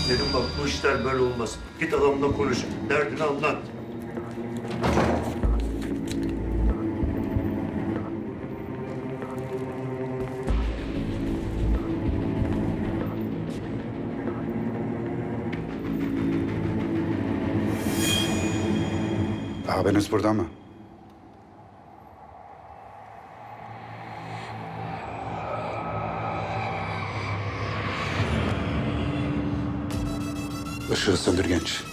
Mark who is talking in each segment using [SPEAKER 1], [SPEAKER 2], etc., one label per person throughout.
[SPEAKER 1] Dedim bak bu işler böyle olmaz. Git adamla konuş. Derdini anlat.
[SPEAKER 2] Abiniz burada mı? Işığı söndür genç.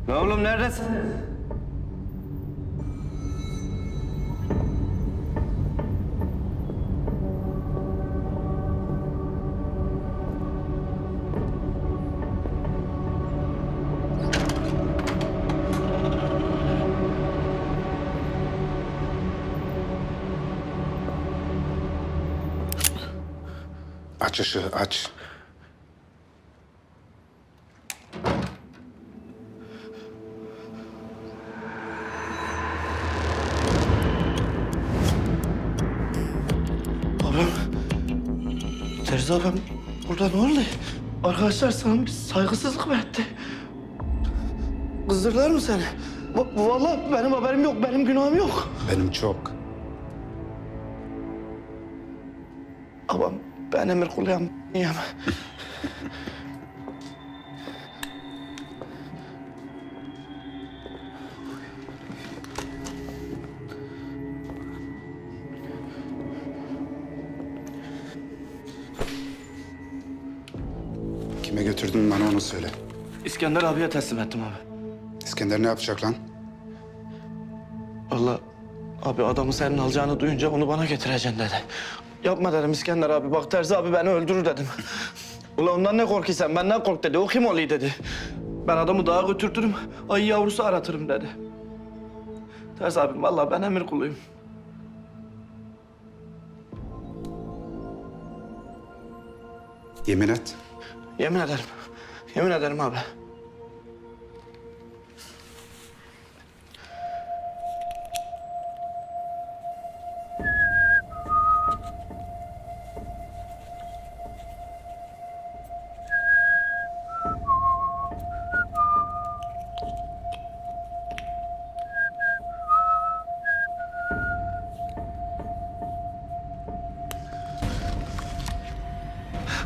[SPEAKER 3] Ne oğlum neredesin?
[SPEAKER 2] Aç ışığı, aç.
[SPEAKER 3] Abim. Terzi abim burada ne oldu? Arkadaşlar sana bir saygısızlık mı etti? Kızdırdılar mı seni? Vallahi benim haberim yok, benim günahım yok.
[SPEAKER 2] Benim çok.
[SPEAKER 3] Abam ben emir kuluyam yiyem.
[SPEAKER 2] Kime götürdün bana onu söyle.
[SPEAKER 3] İskender abiye teslim ettim abi.
[SPEAKER 2] İskender ne yapacak lan?
[SPEAKER 3] Vallahi abi adamı senin alacağını duyunca onu bana getireceksin dedi. Yapma dedim İskender abi. Bak Terzi abi beni öldürür dedim. Ulan ondan ne korkuyorsun? Benden kork dedi. O kim oluyor dedi. Ben adamı dağa götürtürüm. Ayı yavrusu aratırım dedi. Terzi abim vallahi ben emir kuluyum.
[SPEAKER 2] Yemin et.
[SPEAKER 3] Yemin ederim. Yemin ederim abi.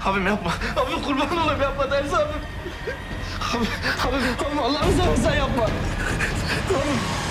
[SPEAKER 3] Abim yapma. Abim kurban olayım yapma Terzi abim. Abim Allah'ını seversen yapma. Abim.